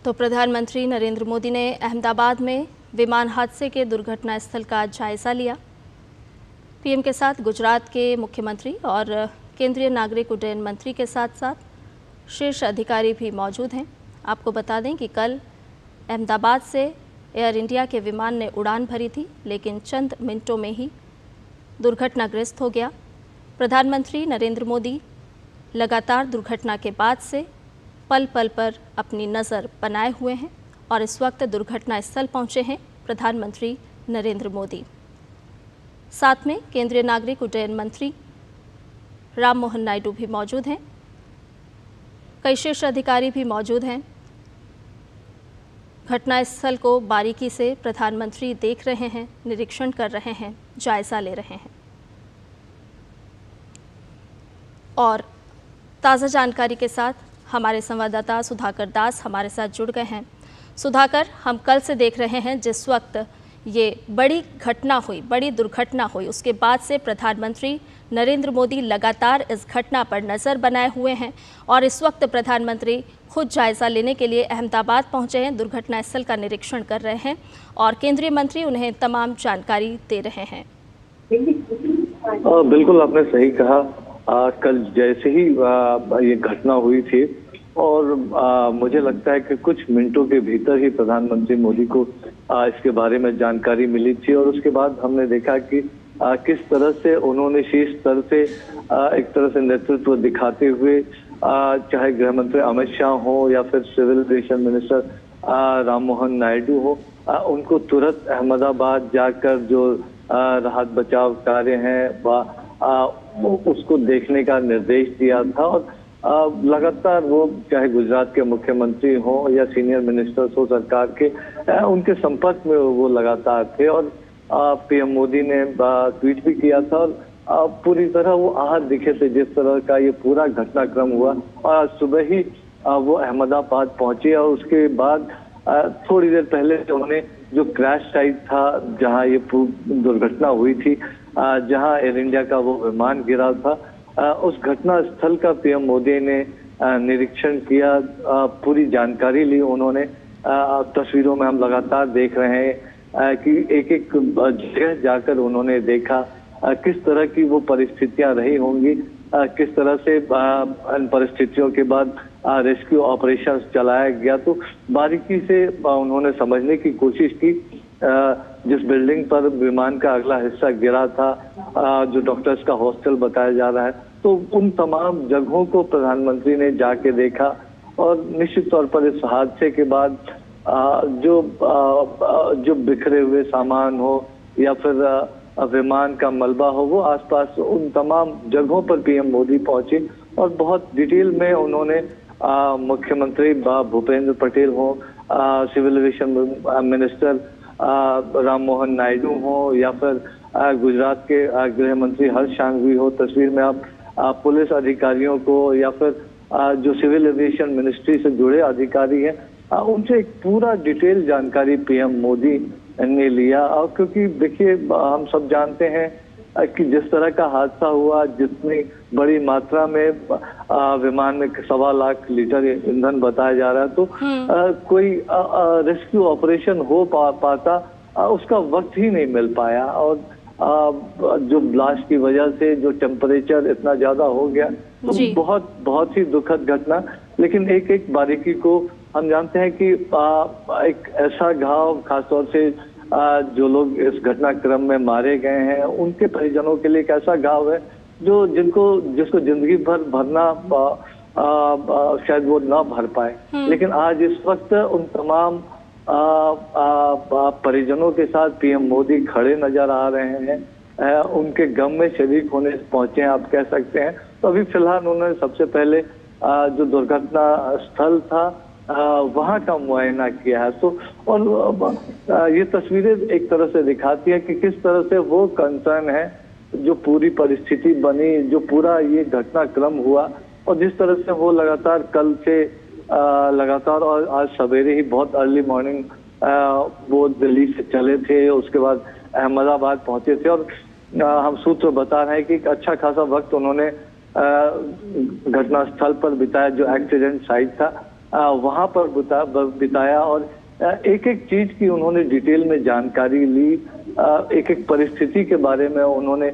तो प्रधानमंत्री नरेंद्र मोदी ने अहमदाबाद में विमान हादसे के दुर्घटना स्थल का जायजा लिया। पीएम के साथ गुजरात के मुख्यमंत्री और केंद्रीय नागरिक उड्डयन मंत्री के साथ साथ शीर्ष अधिकारी भी मौजूद हैं। आपको बता दें कि कल अहमदाबाद से एयर इंडिया के विमान ने उड़ान भरी थी, लेकिन चंद मिनटों में ही दुर्घटनाग्रस्त हो गया। प्रधानमंत्री नरेंद्र मोदी लगातार दुर्घटना के बाद से पल पल पर अपनी नज़र बनाए हुए हैं और इस वक्त दुर्घटना स्थल पहुंचे हैं प्रधानमंत्री नरेंद्र मोदी। साथ में केंद्रीय नागरिक उड्डयन मंत्री राम मोहन नायडू भी मौजूद हैं। कई शीर्ष अधिकारी भी मौजूद हैं। घटनास्थल को बारीकी से प्रधानमंत्री देख रहे हैं, निरीक्षण कर रहे हैं, जायजा ले रहे हैं। और ताज़ा जानकारी के साथ हमारे संवाददाता सुधाकर दास हमारे साथ जुड़ गए हैं। सुधाकर, हम कल से देख रहे हैं जिस वक्त ये बड़ी घटना हुई, बड़ी दुर्घटना हुई, उसके बाद से प्रधानमंत्री नरेंद्र मोदी लगातार इस घटना पर नज़र बनाए हुए हैं और इस वक्त प्रधानमंत्री खुद जायज़ा लेने के लिए अहमदाबाद पहुंचे हैं, दुर्घटना स्थल का निरीक्षण कर रहे हैं और केंद्रीय मंत्री उन्हें तमाम जानकारी दे रहे हैं। बिल्कुल, आपने सही कहा। कल जैसे ही ये घटना हुई थी और मुझे लगता है कि कुछ मिनटों के भीतर ही प्रधानमंत्री मोदी को इसके बारे में जानकारी मिली थी और उसके बाद हमने देखा कि किस तरह से उन्होंने शीर्ष स्तर से एक तरह से नेतृत्व दिखाते हुए चाहे गृह मंत्री अमित शाह हो या फिर civil aviation minister Ram Mohan Naidu हो, उनको तुरंत अहमदाबाद जाकर जो राहत बचाव कार्य हैं उसको देखने का निर्देश दिया था और लगातार वो चाहे गुजरात के मुख्यमंत्री हो या सीनियर मिनिस्टर्स हो सरकार के, उनके संपर्क में वो लगातार थे और पीएम मोदी ने ट्वीट भी किया था और पूरी तरह वो आहत दिखे थे जिस तरह का ये पूरा घटनाक्रम हुआ। और आज सुबह ही वो अहमदाबाद पहुंचे और उसके बाद थोड़ी देर पहले उन्होंने जो क्रैश साइट था जहां ये दुर्घटना हुई थी, जहां एयर इंडिया का वो विमान गिरा था, उस घटना स्थल का पीएम मोदी ने निरीक्षण किया, पूरी जानकारी ली उन्होंने। तस्वीरों में हम लगातार देख रहे हैं कि एक एक जगह जाकर उन्होंने देखा किस तरह की वो परिस्थितियां रही होंगी, किस तरह से इन परिस्थितियों के बाद रेस्क्यू ऑपरेशन चलाया गया। तो बारीकी से उन्होंने समझने की कोशिश की। जिस बिल्डिंग पर विमान का अगला हिस्सा गिरा था, जो डॉक्टर्स का हॉस्टल बताया जा रहा है, तो उन तमाम जगहों को प्रधानमंत्री ने जाके देखा और निश्चित तौर पर इस हादसे के बाद जो बिखरे हुए सामान हो या फिर विमान का मलबा हो, वो आसपास उन तमाम जगहों पर पीएम मोदी पहुंचे और बहुत डिटेल में उन्होंने मुख्यमंत्री भूपेंद्र पटेल हो, civil aviation minister Ram Mohan Naidu हो या फिर गुजरात के गृह मंत्री हर्ष संघवी हो, तस्वीर में आप पुलिस अधिकारियों को या फिर जो सिविल एविएशन मिनिस्ट्री से जुड़े अधिकारी हैं, उनसे एक पूरा डिटेल जानकारी पीएम मोदी ने लिया। और क्योंकि देखिए, हम सब जानते हैं कि जिस तरह का हादसा हुआ, जितनी बड़ी मात्रा में विमान में 1.25 लाख लीटर ईंधन बताया जा रहा है, तो कोई रेस्क्यू ऑपरेशन हो पाता उसका वक्त ही नहीं मिल पाया। और जो ब्लास्ट की वजह से जो टेम्परेचर इतना ज्यादा हो गया, तो बहुत ही दुखद घटना। लेकिन एक एक बारीकी को हम जानते हैं कि एक ऐसा घाव, खासतौर से जो लोग इस घटनाक्रम में मारे गए हैं, उनके परिजनों के लिए एक ऐसा घाव है जिसको जिंदगी भर भरना शायद वो ना भर पाए। लेकिन आज इस वक्त उन तमाम परिजनों के साथ पीएम मोदी खड़े नजर आ रहे हैं, उनके गम में शरीक होने पहुंचे हैं, आप कह सकते हैं। तो अभी फिलहाल उन्होंने सबसे पहले जो दुर्घटना स्थल था वहां का मुआयना किया है। तो और ये तस्वीरें एक तरह से दिखाती है कि किस तरह से वो कंसर्न है, जो पूरी परिस्थिति बनी, जो पूरा ये घटनाक्रम हुआ और जिस तरह से वो लगातार कल से लगातार और आज सवेरे ही बहुत अर्ली मॉर्निंग वो दिल्ली से चले थे, उसके बाद अहमदाबाद पहुंचे थे और हम सूत्र बता रहे हैं कि एक अच्छा खासा वक्त उन्होंने घटनास्थल पर बिताया, जो एक्सीडेंट साइट था। वहां पर बिताया और एक एक चीज की उन्होंने डिटेल में जानकारी ली। एक एक परिस्थिति के बारे में उन्होंने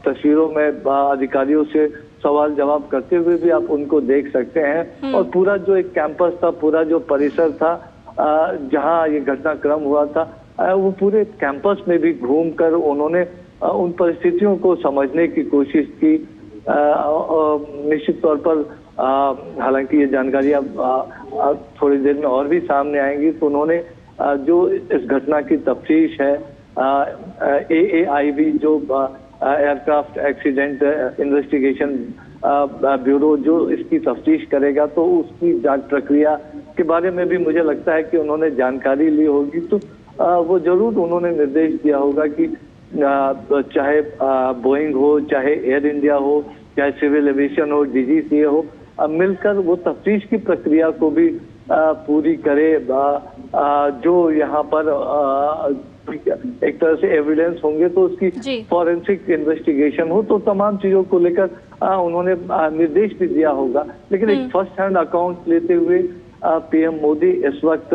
तस्वीरों में अधिकारियों से सवाल जवाब करते हुए भी आप उनको देख सकते हैं। और पूरा जो एक कैंपस था, पूरा जो परिसर था जहां ये घटनाक्रम हुआ था, वो पूरे कैंपस में भी घूमकर उन्होंने उन परिस्थितियों को समझने की कोशिश की। निश्चित तौर पर हालांकि ये जानकारी अब थोड़ी देर में और भी सामने आएंगी, तो उन्होंने जो इस घटना की तफ्तीश है, AAIB जो एयरक्राफ्ट एक्सीडेंट इन्वेस्टिगेशन ब्यूरो जो इसकी तफ्तीश करेगा, तो उसकी जांच प्रक्रिया के बारे में भी मुझे लगता है कि उन्होंने जानकारी ली होगी। तो वो जरूर उन्होंने निर्देश दिया होगा कि चाहे बोइंग हो, चाहे एयर इंडिया हो, चाहे सिविल एविएशन हो, DGCA हो, मिलकर वो तफ्तीश की प्रक्रिया को भी पूरी करे। जो यहाँ पर एक तरह से एविडेंस होंगे तो उसकी फॉरेंसिक इन्वेस्टिगेशन हो, तो तमाम चीजों को लेकर उन्होंने निर्देश भी दिया होगा। लेकिन एक फर्स्ट हैंड अकाउंट लेते हुए PM मोदी इस वक्त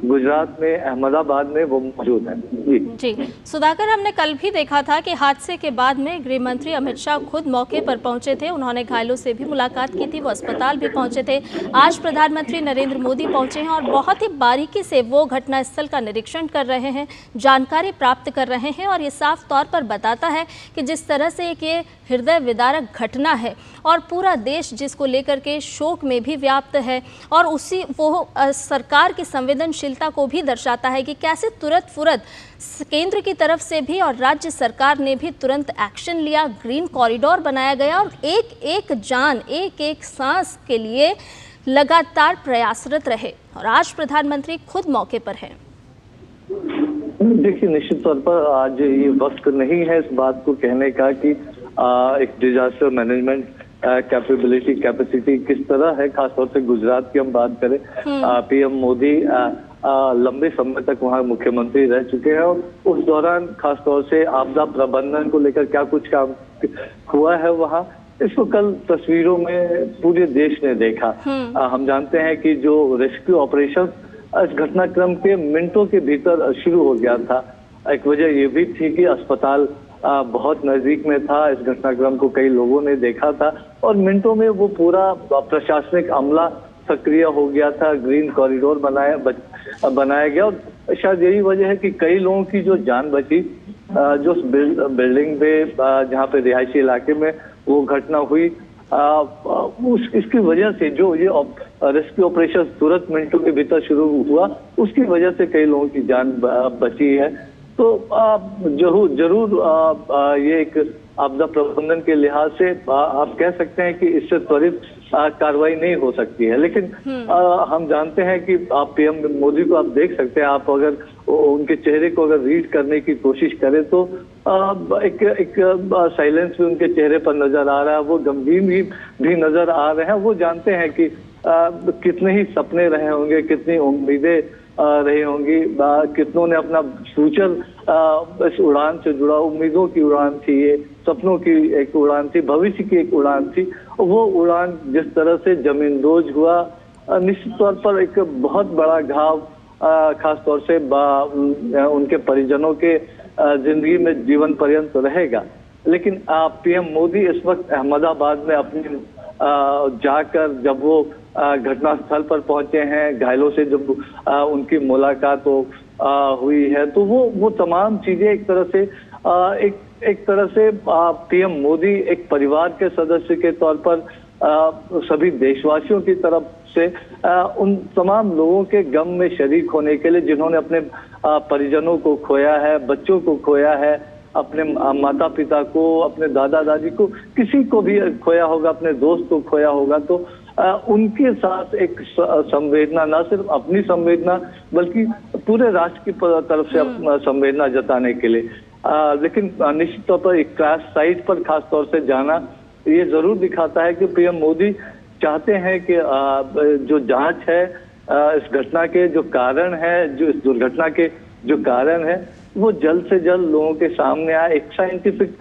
गुजरात में अहमदाबाद में वो मौजूद हैं। जी सुधाकर, हमने कल भी देखा था कि हादसे के बाद में गृह मंत्री अमित शाह खुद मौके पर पहुंचे थे। उन्होंने घायलों से भी मुलाकात की थी, वो अस्पताल भी पहुंचे थे। आज प्रधानमंत्री नरेंद्र मोदी पहुंचे हैं और बहुत ही बारीकी से वो घटनास्थल का निरीक्षण कर रहे हैं, जानकारी प्राप्त कर रहे हैं। और ये साफ तौर पर बताता है कि जिस तरह से एक ये हृदय विदारक घटना है और पूरा देश जिसको लेकर के शोक में भी व्याप्त है, और उसी वो सरकार की संवेदनशीलता को भी दर्शाता है कि कैसे तुरंत फुरत केंद्र की तरफ से भी और राज्य सरकार ने भी तुरंत एक्शन लिया। ग्रीन कॉरिडोर बनाया गया और एक एक जान, एक एक सांस के लिए लगातार प्रयासरत रहे। और आज प्रधानमंत्री खुद मौके पर हैं। देखिए, निश्चित तौर पर आज ये वक्त नहीं है इस बात को कहने का कि एक डिजास्टर मैनेजमेंट कैपेसिटी किस तरह है। खासतौर से गुजरात की हम बात करें, PM मोदी लंबे समय तक वहाँ मुख्यमंत्री रह चुके हैं और उस दौरान खासतौर से आपदा प्रबंधन को लेकर क्या कुछ काम हुआ है वहाँ, इसको कल तस्वीरों में पूरे देश ने देखा। हम जानते हैं कि जो रेस्क्यू ऑपरेशन इस घटनाक्रम के मिनटों के भीतर शुरू हो गया था। एक वजह ये भी थी कि अस्पताल बहुत नजदीक में था, इस घटनाक्रम को कई लोगों ने देखा था और मिनटों में वो पूरा प्रशासनिक अमला सक्रिय हो गया था। ग्रीन कॉरिडोर बनाया गया और शायद यही वजह है कि कई लोगों की जो जान बची। जो बिल्डिंग में जहाँ पे रिहायशी इलाके में वो घटना हुई, इसकी वजह से जो ये रेस्क्यू ऑपरेशन तुरंत मिनटों के भीतर शुरू हुआ, उसकी वजह से कई लोगों की जान बची है। तो जरूर ये एक आपदा प्रबंधन के लिहाज से आप कह सकते हैं कि इससे त्वरित कार्रवाई नहीं हो सकती है। लेकिन हम जानते हैं कि आप PM मोदी को आप देख सकते हैं, आप अगर उनके चेहरे को अगर रीड करने की कोशिश करें तो एक साइलेंस भी उनके चेहरे पर नजर आ रहा है, वो गंभीर भी नजर आ रहे हैं। वो जानते हैं कि कितने ही सपने रहे होंगे, कितनी उम्मीदें रही होंगी, कितनों ने अपना फ्यूचर इस उड़ान से जुड़ा, उम्मीदों की उड़ान थी, ये सपनों की एक उड़ान थी, भविष्य की एक उड़ान थी। वो उड़ान जिस तरह से जमींदोज हुआ, निश्चित तौर पर एक बहुत बड़ा घाव खास तौर से उनके परिजनों के जिंदगी में जीवन पर्यंत रहेगा। लेकिन PM मोदी इस वक्त अहमदाबाद में अपनी जाकर जब वो घटनास्थल पर पहुंचे हैं, घायलों से जब उनकी मुलाकात हुई है, तो वो तमाम चीजें एक तरह से PM मोदी एक परिवार के सदस्य के तौर पर सभी देशवासियों की तरफ से उन तमाम लोगों के गम में शरीक होने के लिए जिन्होंने अपने परिजनों को खोया है, बच्चों को खोया है, अपने माता पिता को, अपने दादा दादी को, किसी को भी खोया होगा, अपने दोस्त को खोया होगा, तो उनके साथ एक संवेदना, न सिर्फ अपनी संवेदना बल्कि पूरे राष्ट्र की तरफ से संवेदना जताने के लिए। लेकिन निश्चित तौर पर एक क्रैश साइट पर खास तौर से जाना ये जरूर दिखाता है कि PM मोदी चाहते हैं कि जो जांच है इस घटना के जो कारण है, जो इस दुर्घटना के जो कारण है, वो जल्द से जल्द लोगों के सामने आए। एक साइंटिफिक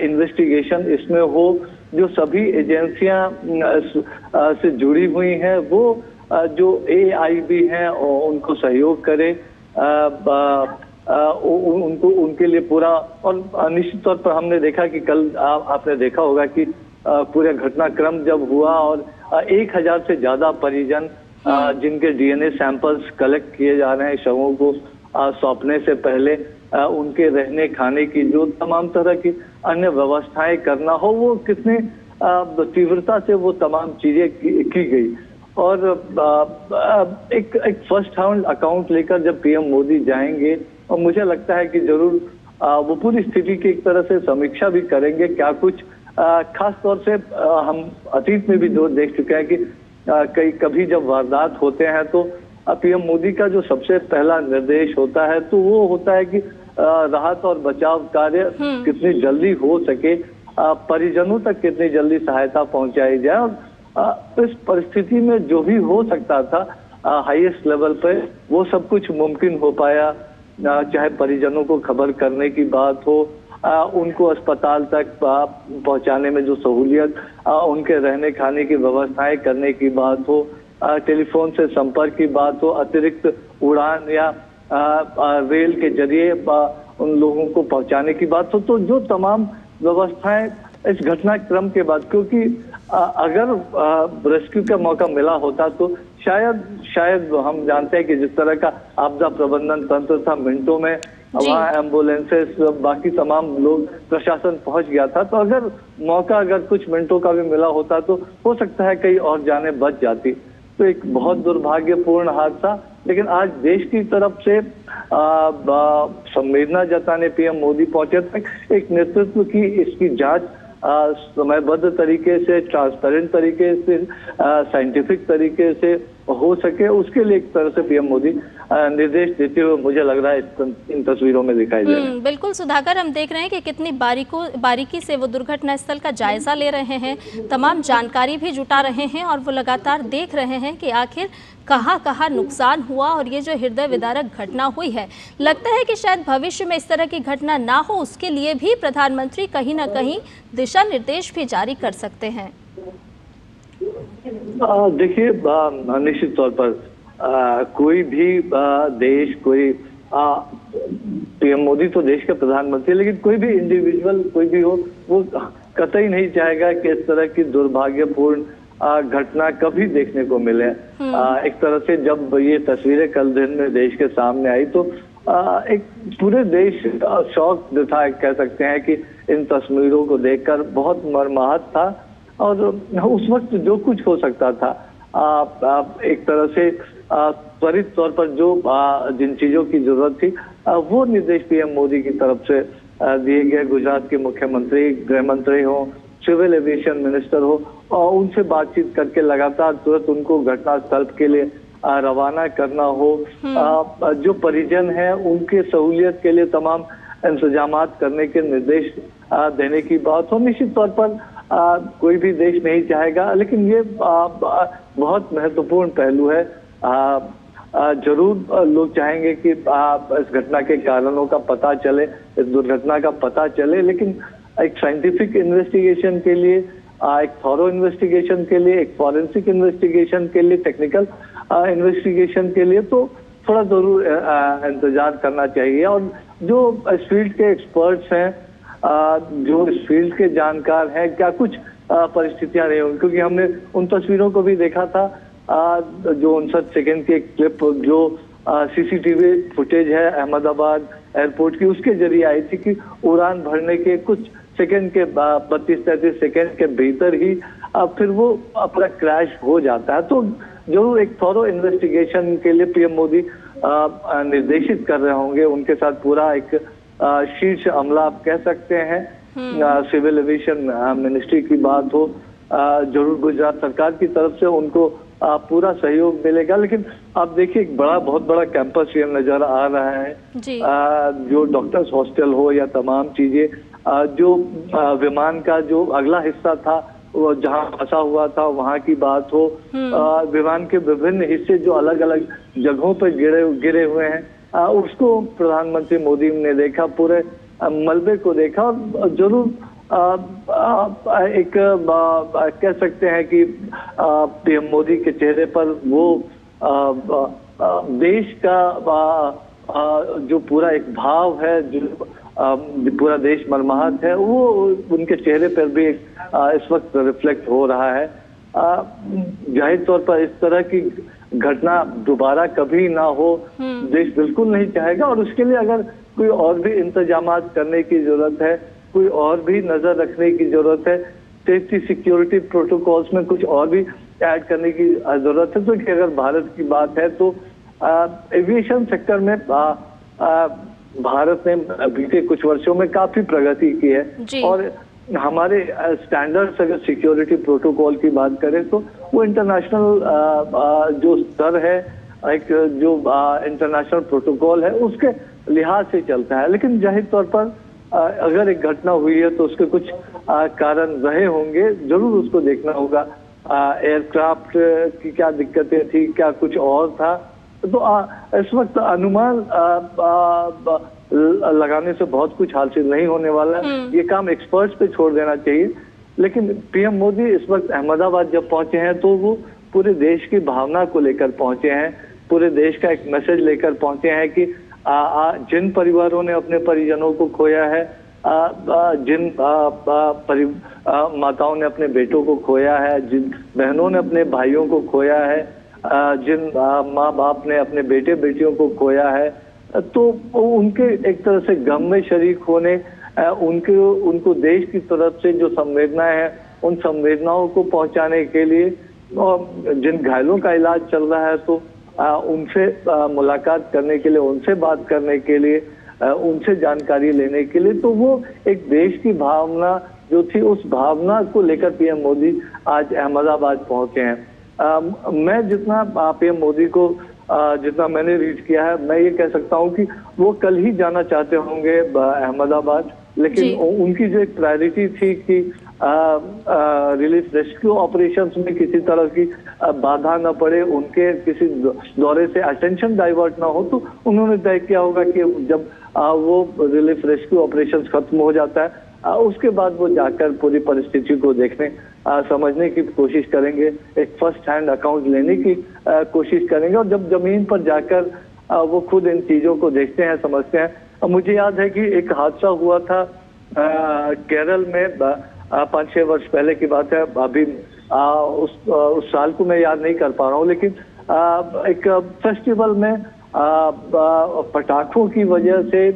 इन्वेस्टिगेशन इसमें हो, जो सभी एजेंसियां से जुड़ी हुई हैं वो जो AIB हैं उनको सहयोग करें, उनको उनके लिए पूरा। और निश्चित तौर पर हमने देखा कि कल आपने देखा होगा कि पूरा घटनाक्रम जब हुआ और 1000 से ज्यादा परिजन जिनके DNA सैंपल्स कलेक्ट किए जा रहे हैं शवों को सौंपने से पहले, उनके रहने खाने की जो तमाम तरह की अन्य व्यवस्थाएं करना हो, वो कितने तीव्रता से वो तमाम चीजें की गई। और एक फर्स्ट हैंड अकाउंट लेकर जब PM मोदी जाएंगे, और मुझे लगता है कि जरूर वो पूरी स्थिति की एक तरह से समीक्षा भी करेंगे। क्या कुछ खास तौर से हम अतीत में भी देख चुके हैं कि कभी जब वारदात होते हैं तो PM मोदी का जो सबसे पहला निर्देश होता है तो वो होता है कि राहत और बचाव कार्य कितनी जल्दी हो सके, परिजनों तक कितनी जल्दी सहायता पहुंचाई जाए। और इस परिस्थिति में जो भी हो सकता था हाईएस्ट लेवल पे, वो सब कुछ मुमकिन हो पाया। चाहे परिजनों को खबर करने की बात हो, उनको अस्पताल तक पहुंचाने में जो सहूलियत, उनके रहने खाने की व्यवस्थाएं करने की बात हो, टेलीफोन से संपर्क की बात हो, अतिरिक्त उड़ान या रेल के जरिए उन लोगों को पहुंचाने की बात हो, तो जो तमाम व्यवस्थाएं इस घटनाक्रम के बाद, क्योंकि अगर रेस्क्यू का मौका मिला होता तो शायद हम जानते हैं कि जिस तरह का आपदा प्रबंधन तंत्र था, मिनटों में वहाँ एम्बुलेंसेस बाकी तमाम लोग प्रशासन पहुंच गया था। तो अगर कुछ मिनटों का भी मिला होता तो हो सकता है कई और जानें बच जाती। तो एक बहुत दुर्भाग्यपूर्ण हादसा, लेकिन आज देश की तरफ से संवेदना जताने PM मोदी पहुंचे तक एक नेतृत्व की इसकी जांच समयबद्ध तरीके से, ट्रांसपेरेंट तरीके से, साइंटिफिक तरीके से हो सके, उसके लिए एक तरह से PM मोदी निर्देश देते हुए मुझे लग रहा है इन तस्वीरों में दिखाई दे रहे हैं। बिल्कुल सुधाकर, हम देख रहे हैं कि कितनी बारीकी से वो दुर्घटना स्थल का जायजा ले रहे हैं, तमाम जानकारी भी जुटा रहे हैं और वो लगातार देख रहे हैं कि आखिर कहाँ नुकसान हुआ। और ये जो हृदय विदारक घटना हुई है, लगता है कि शायद भविष्य में इस तरह की घटना ना हो, उसके लिए भी प्रधानमंत्री कहीं ना कहीं दिशा निर्देश भी जारी कर सकते हैं। देखिए, निश्चित तौर पर कोई भी देश, कोई PM मोदी तो देश के प्रधानमंत्री, लेकिन कोई भी इंडिविजुअल कोई भी हो, वो कतई नहीं चाहेगा कि इस तरह की दुर्भाग्यपूर्ण घटना कभी देखने को मिले। एक तरह से जब ये तस्वीरें कल दिन में देश के सामने आई तो एक पूरे देश शौक था, कह सकते हैं कि इन तस्वीरों को देखकर बहुत मर्माहत था। और उस वक्त जो कुछ हो सकता था, एक तरह से त्वरित तौर पर जो जिन चीजों की जरूरत थी वो निर्देश PM मोदी की तरफ से दिए गए। गुजरात के मुख्यमंत्री, गृह मंत्री हो, सिविल एविएशन मिनिस्टर हो, और उनसे बातचीत करके लगातार तुरंत उनको घटनास्थल के लिए रवाना करना हो। जो परिजन हैं उनके सहूलियत के लिए तमाम इंतजामात करने के निर्देश देने की बात हो। निश्चित तौर पर कोई भी देश नहीं चाहेगा, लेकिन ये बहुत महत्वपूर्ण पहलू है। जरूर लोग चाहेंगे कि इस घटना के कारणों का पता चले, इस दुर्घटना का पता चले, लेकिन एक साइंटिफिक इन्वेस्टिगेशन के लिए, एक थॉरो इन्वेस्टिगेशन के लिए, एक फॉरेंसिक इन्वेस्टिगेशन के लिए, टेक्निकल इन्वेस्टिगेशन के लिए तो थोड़ा जरूर इंतजार करना चाहिए। और जो इस फील्ड के एक्सपर्ट्स हैं, जो इस फील्ड के जानकार हैं, क्या कुछ परिस्थितियां रही होंगी, क्योंकि हमने उन तस्वीरों को भी देखा था जो 59 सेकेंड की एक क्लिप जो CCTV फुटेज है अहमदाबाद एयरपोर्ट की, उसके जरिए आई थी कि उड़ान भरने के कुछ सेकंड के 32-33 सेकंड के भीतर ही फिर वो अपना क्रैश हो जाता है। तो जरूर एक थॉरो इन्वेस्टिगेशन के लिए PM मोदी निर्देशित कर रहे होंगे। उनके साथ पूरा एक शीर्ष अमला आप कह सकते हैं, सिविल एविएशन मिनिस्ट्री की बात हो, जरूर गुजरात सरकार की तरफ से उनको पूरा सहयोग मिलेगा। लेकिन आप देखिए, एक बहुत बड़ा कैंपस ये नजर आ रहा है जी। जो डॉक्टर्स हॉस्टल हो या तमाम चीजें, जो विमान का जो अगला हिस्सा था वो जहाँ फंसा हुआ था वहाँ की बात हो, विमान के विभिन्न हिस्से जो अलग अलग जगहों पर गिरे हुए हैं, उसको प्रधानमंत्री मोदी ने देखा, पूरे मलबे को देखा। और जरूर एक कह सकते हैं कि पीएम मोदी के चेहरे पर वो देश का जो पूरा एक भाव है, जो पूरा देश मर्माहत है, वो उनके चेहरे पर भी इस वक्त रिफ्लेक्ट हो रहा है। जाहिर तौर पर इस तरह की घटना दोबारा कभी ना हो, देश बिल्कुल नहीं चाहेगा, और उसके लिए अगर कोई और भी इंतजामात करने की जरूरत है, कोई और भी नजर रखने की जरूरत है, सेफ्टी सिक्योरिटी प्रोटोकॉल्स में कुछ और भी ऐड करने की जरूरत है। तो कि अगर भारत की बात है तो एविएशन सेक्टर में भारत ने बीते कुछ वर्षों में काफी प्रगति की है, और हमारे स्टैंडर्ड्स अगर सिक्योरिटी प्रोटोकॉल की बात करें तो वो इंटरनेशनल जो स्तर है, एक जो इंटरनेशनल प्रोटोकॉल है उसके लिहाज से चलता है। लेकिन जाहिर तौर पर अगर एक घटना हुई है तो उसके कुछ कारण रहे होंगे, जरूर उसको देखना होगा। एयरक्राफ्ट की क्या दिक्कतें थी, क्या कुछ और था, तो इस वक्त अनुमान लगाने से बहुत कुछ हासिल नहीं होने वाला है। ये काम एक्सपर्ट्स पे छोड़ देना चाहिए। लेकिन पीएम मोदी इस वक्त अहमदाबाद जब पहुंचे हैं तो वो पूरे देश की भावना को लेकर पहुंचे हैं, पूरे देश का एक मैसेज लेकर पहुंचे हैं कि जिन परिवारों ने अपने परिजनों को खोया है, जिन माताओं ने अपने बेटों को खोया है, जिन बहनों ने अपने भाइयों को खोया है, जिन माँ बाप ने अपने बेटे बेटियों को खोया है, तो उनके एक तरह से गम में शरीक होने, उनको देश की तरफ से जो संवेदनाएं हैं उन संवेदनाओं को पहुंचाने के लिए, और जिन घायलों का इलाज चल रहा है तो उनसे मुलाकात करने के लिए, उनसे बात करने के लिए, उनसे जानकारी लेने के लिए, तो वो एक देश की भावना जो थी उस भावना को लेकर पीएम मोदी आज अहमदाबाद पहुंचे हैं। मैं जितना पीएम मोदी को जितना मैंने रीड किया है, मैं ये कह सकता हूं कि वो कल ही जाना चाहते होंगे अहमदाबाद, लेकिन उनकी जो एक प्रायोरिटी थी कि रिलीफ रेस्क्यू ऑपरेशंस में किसी तरह की बाधा न पड़े, उनके किसी दौरे से अटेंशन डाइवर्ट ना हो, तो उन्होंने तय किया होगा कि जब वो रिलीफ रेस्क्यू ऑपरेशंस खत्म हो जाता है उसके बाद वो जाकर पूरी परिस्थिति को देखने समझने की कोशिश करेंगे, एक फर्स्ट हैंड अकाउंट लेने की कोशिश करेंगे, और जब जमीन पर जाकर वो खुद इन चीजों को देखते हैं, समझते हैं। मुझे याद है कि एक हादसा हुआ था केरल में 5-6 वर्ष पहले की बात है, अभी उस साल को मैं याद नहीं कर पा रहा हूँ, लेकिन एक फेस्टिवल में पटाखों की वजह से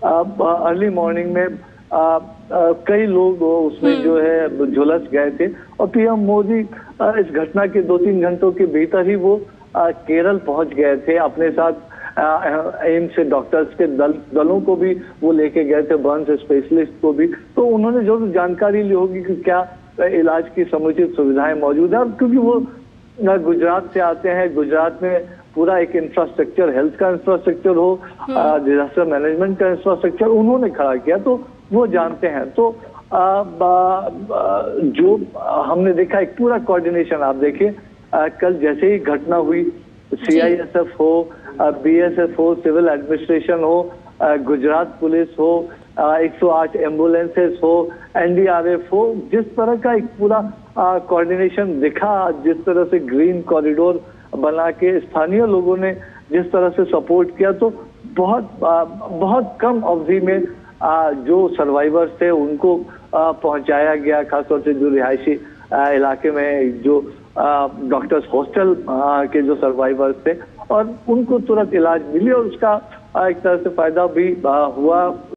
अर्ली मॉर्निंग में कई लोग उसमें जो है झुलस गए थे, और पीएम मोदी इस घटना के 2-3 घंटों के भीतर ही वो केरल पहुंच गए थे। अपने साथ एम्स से डॉक्टर्स के दलों को भी वो लेके गए थे, बर्न स्पेशलिस्ट को भी, तो उन्होंने जरूर जानकारी ली होगी कि क्या इलाज की समुचित सुविधाएं मौजूद है। क्योंकि वो गुजरात से आते हैं, गुजरात में पूरा एक इंफ्रास्ट्रक्चर, हेल्थ का इंफ्रास्ट्रक्चर हो, डिजास्टर मैनेजमेंट का इंफ्रास्ट्रक्चर उन्होंने खड़ा किया, तो वो जानते हैं। तो जो हमने देखा एक पूरा कोऑर्डिनेशन, आप देखिए कल जैसे ही घटना हुई, सीआईएसएफ हो, बीएसएफ हो, सिविल एडमिनिस्ट्रेशन हो, गुजरात पुलिस हो, 108 एम्बुलेंसेस हो, एनडीआरएफ हो, जिस तरह का एक पूरा कोऑर्डिनेशन दिखा, जिस तरह से ग्रीन कॉरिडोर बना के स्थानीय लोगों ने जिस तरह से सपोर्ट किया, तो बहुत कम अवधि में जो सर्वाइवर्स थे उनको पहुंचाया गया, खासतौर से जो रिहायशी इलाके में जो डॉक्टर्स हॉस्टल के जो सर्वाइवर्स थे, और उनको तुरंत इलाज मिली, और उसका एक तरह से फायदा भी हुआ।